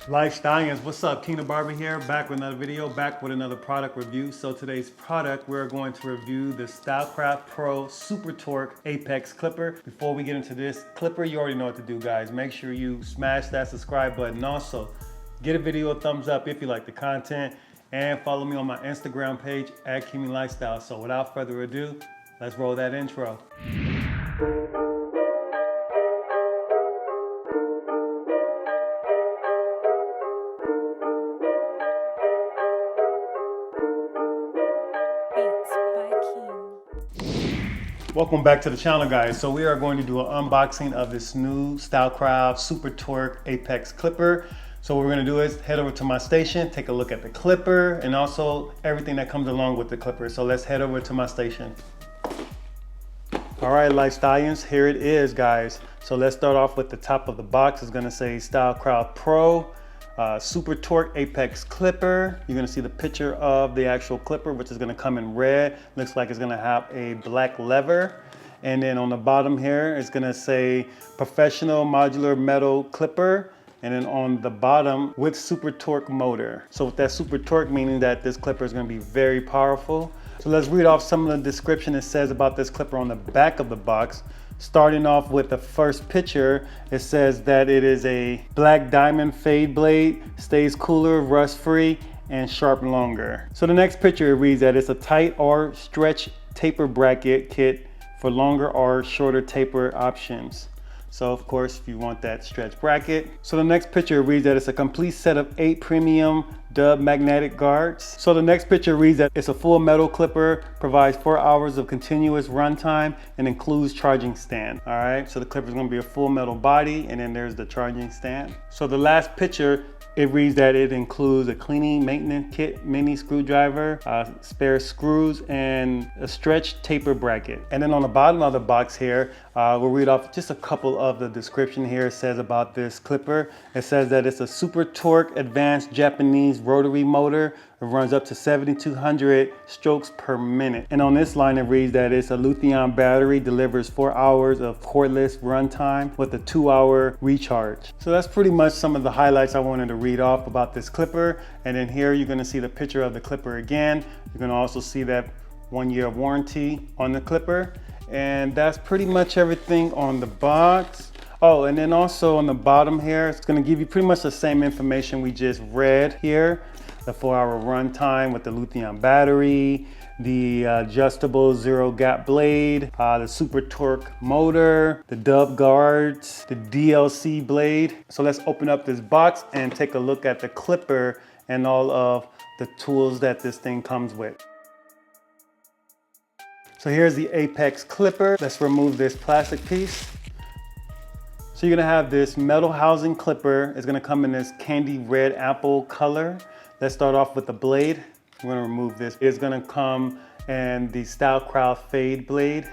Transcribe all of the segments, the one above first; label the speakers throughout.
Speaker 1: Lifestyles, what's up? Kingdom Barber here, back with another video, back with another product review. So today's product, we're going to review the Stylecraft Pro Super Torque Apex Clipper. Before we get into this clipper, you already know what to do, guys. Make sure you smash that subscribe button. Also, get a video a thumbs up if you like the content, and follow me on my Instagram page at Kingmelifestyles. So without further ado, let's roll that intro. Welcome back to the channel, guys. So we are going to do an unboxing of this new Stylecraft Super Torque Apex Clipper. So what we're going to do is head over to my station, take a look at the clipper and also everything that comes along with the clipper. So let's head over to my station. All right, Lifestyles, here it is, guys. So let's start off with the top of the box. It's going to say Stylecraft Pro Super Torque Apex Clipper. You're gonna see the picture of the actual clipper, which is gonna come in red. Looks like it's gonna have a black lever. And then on the bottom here, it's gonna say Professional Modular Metal Clipper. And then on the bottom, with Super Torque Motor. So with that Super Torque, meaning that this clipper is gonna be very powerful. So let's read off some of the description it says about this clipper on the back of the box. Starting off with the first picture, it says that it is a black diamond fade blade, stays cooler, rust free, and sharp longer. So the next picture reads that it's a tight or stretch taper bracket kit for longer or shorter taper options. So of course, if you want that stretch bracket. So the next picture reads that it's a complete set of 8 premium dub magnetic guards. So the next picture reads that it's a full metal clipper, provides 4 hours of continuous runtime, and includes charging stand. All right, so the clipper is going to be a full metal body, and then there's the charging stand. So the last picture, it reads that it includes a cleaning maintenance kit, mini screwdriver, spare screws, and a stretch taper bracket. And then on the bottom of the box here, we'll read off just a couple of the description here. It says about this clipper. It says that it's a Super Torque Advanced Japanese rotary motor. It runs up to 7,200 strokes per minute. And on this line, it reads that it's a lithium battery, delivers 4 hours of cordless runtime with a 2-hour recharge. So that's pretty much some of the highlights I wanted to read off about this clipper. And then here, you're gonna see the picture of the clipper again. You're gonna also see that 1 year of warranty on the clipper. And that's pretty much everything on the box. Oh, and then also on the bottom here, it's gonna give you pretty much the same information we just read here. The 4-hour runtime with the lithium battery, the adjustable zero gap blade, the Super Torque motor, the dub guards, the DLC blade. So let's open up this box and take a look at the clipper and all of the tools that this thing comes with. So here's the Apex clipper. Let's remove this plastic piece. So you're gonna have this metal housing clipper. It's gonna come in this candy red apple color. Let's start off with the blade. I'm gonna remove this. It's gonna come in the Stylecraft fade blade.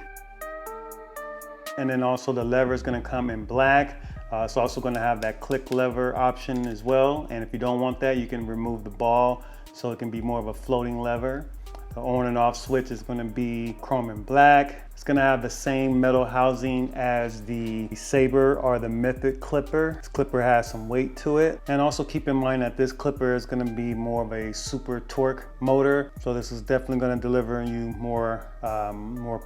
Speaker 1: And then also the lever is gonna come in black. It's also gonna have that click lever option as well. And if you don't want that, you can remove the ball so it can be more of a floating lever. The on and off switch is gonna be chrome and black. It's gonna have the same metal housing as the Saber or the Mythic clipper. This clipper has some weight to it. And also keep in mind that this clipper is gonna be more of a Super Torque motor. So this is definitely gonna deliver you more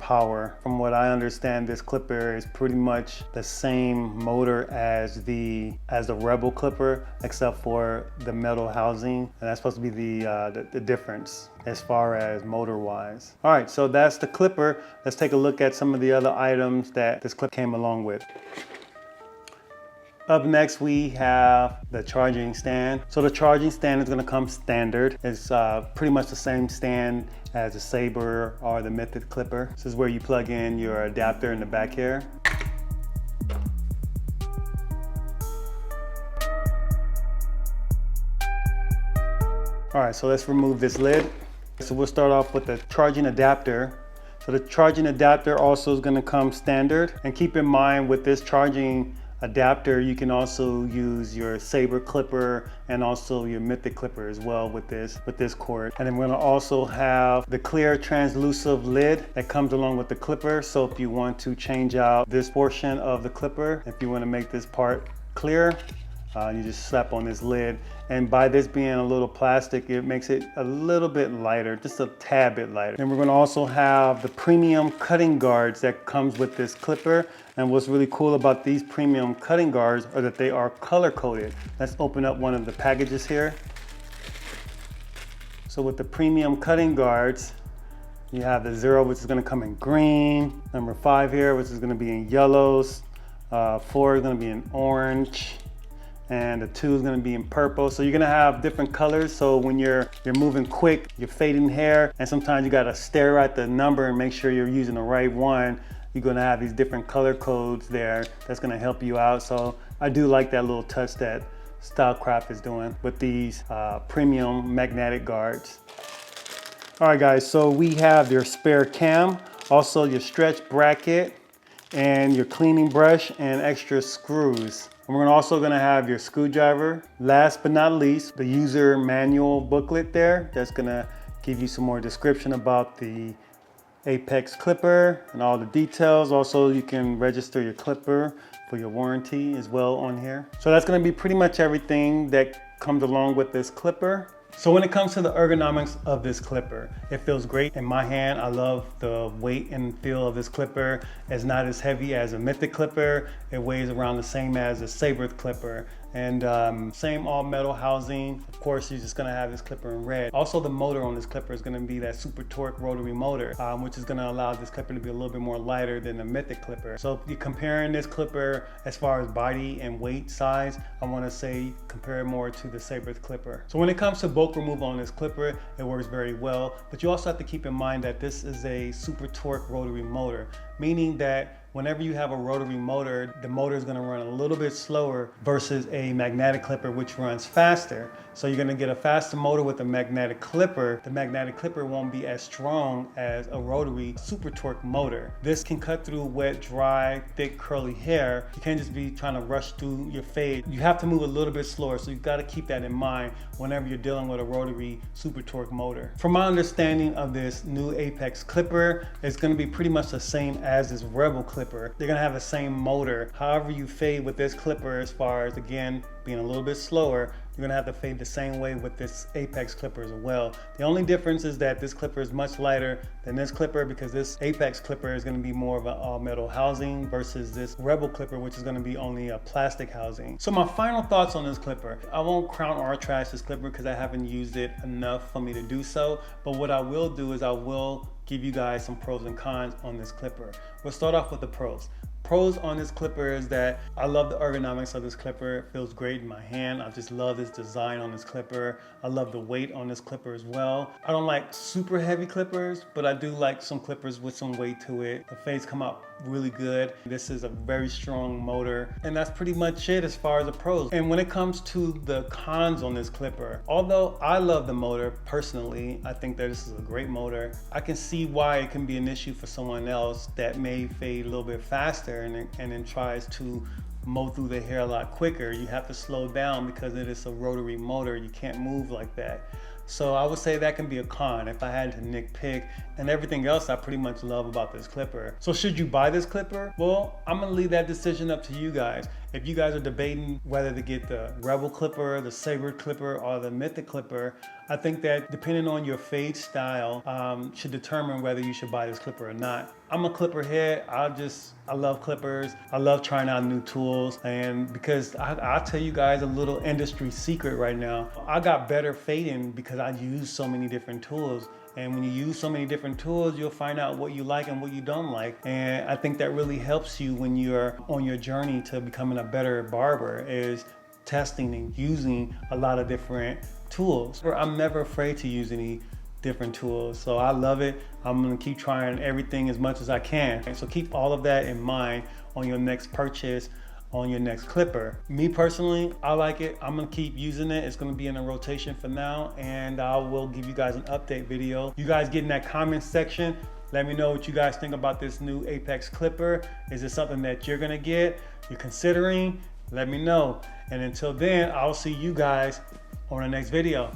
Speaker 1: power. From what I understand, this clipper is pretty much the same motor as the Rebel clipper, except for the metal housing. And that's supposed to be the difference as far as motor wise. All right, so that's the clipper. Let's take a look at some of the other items that this clip came along with. Up next, we have the charging stand. So the charging stand is gonna come standard. It's pretty much the same stand as the Saber or the Mythic clipper. This is where you plug in your adapter in the back here. All right, so let's remove this lid. So we'll start off with the charging adapter. So the charging adapter also is gonna come standard. And keep in mind with this charging adapter, you can also use your Saber clipper and also your Mythic clipper as well with this cord. And then we're gonna also have the clear translucent lid that comes along with the clipper. So if you want to change out this portion of the clipper, if you want to make this part clear, You just slap on this lid, and by this being a little plastic, it makes it a little bit lighter, just a tad bit lighter. And we're going to also have the premium cutting guards that comes with this clipper. And what's really cool about these premium cutting guards are that they are color coded. Let's open up one of the packages here. So with the premium cutting guards, you have the 0, which is going to come in green, number 5 here, which is going to be in yellows, 4 is going to be in orange, and the 2 is going to be in purple. So you're going to have different colors. So when you're moving quick, you're fading hair, and sometimes you got to stare at the number and make sure you're using the right one. You're going to have these different color codes there that's going to help you out. So I do like that little touch that Stylecraft is doing with these premium magnetic guards. All right guys, so we have your spare cam, also your stretch bracket, and your cleaning brush and extra screws. And we're also gonna have your screwdriver. Last but not least, the user manual booklet there that's gonna give you some more description about the Apex clipper and all the details. Also, you can register your clipper for your warranty as well on here. So that's gonna be pretty much everything that comes along with this clipper. So when it comes to the ergonomics of this clipper, it feels great in my hand. I love the weight and feel of this clipper. It's not as heavy as a Mythic clipper. It weighs around the same as a Sabre clipper. And same all metal housing. Of course, you're just gonna have this clipper in red. Also, the motor on this clipper is gonna be that super torque rotary motor, which is gonna allow this clipper to be a little bit more lighter than the Mythic clipper. So if you're comparing this clipper as far as body and weight size, I wanna say compare it more to the Sabre clipper. So when it comes to bulk removal on this clipper, it works very well, but you also have to keep in mind that this is a super torque rotary motor, meaning that whenever you have a rotary motor, the motor is going to run a little bit slower versus a magnetic clipper, which runs faster. So you're going to get a faster motor with a magnetic clipper. The magnetic clipper won't be as strong as a rotary super torque motor. This can cut through wet, dry, thick, curly hair. You can't just be trying to rush through your fade. You have to move a little bit slower, so you've got to keep that in mind whenever you're dealing with a rotary super torque motor. From my understanding of this new Apex clipper, it's going to be pretty much the same as this Rebel clipper. They're going to have the same motor. However you fade with this clipper, as far as again being a little bit slower, you're going to have to fade the same way with this Apex clipper as well. The only difference is that this clipper is much lighter than this clipper, because this Apex clipper is going to be more of an all metal housing versus this Rebel clipper, which is going to be only a plastic housing. So my final thoughts on this clipper. I won't crown or trash this clipper because I haven't used it enough for me to do so, but what I will do is I will give you guys some pros and cons on this clipper. We'll start off with the pros. Pros on this clipper is that I love the ergonomics of this clipper. It feels great in my hand. I just love this design on this clipper. I love the weight on this clipper as well. I don't like super heavy clippers, but I do like some clippers with some weight to it. The fades come out really good. This is a very strong motor, and that's pretty much it as far as the pros. And when it comes to the cons on this clipper, although I love the motor personally, I think that this is a great motor. I can see why it can be an issue for someone else that may fade a little bit faster and then tries to mow through the hair a lot quicker. You have to slow down because it is a rotary motor. You can't move like that. So I would say that can be a con if I had to nitpick, and everything else I pretty much love about this clipper. So should you buy this clipper? Well, I'm gonna leave that decision up to you guys. If you guys are debating whether to get the Rebel clipper, the Sabre clipper, or the Mythic clipper, I think that depending on your fade style should determine whether you should buy this clipper or not. I'm a clipper head. I love clippers. I love trying out new tools, and because I'll tell you guys a little industry secret right now. I got better fading because I use so many different tools. And when you use so many different tools, you'll find out what you like and what you don't like. And I think that really helps you when you're on your journey to becoming a better barber, is testing and using a lot of different tools. I'm never afraid to use any different tools. So I love it. I'm gonna keep trying everything as much as I can. So keep all of that in mind on your next purchase, on your next clipper. Me personally, I like it. I'm gonna keep using it. It's gonna be in a rotation for now, and I will give you guys an update video. You guys get in that comment section. Let me know what you guys think about this new Apex clipper. Is it something that you're gonna get, you're considering? Let me know. And until then, I'll see you guys on the next video.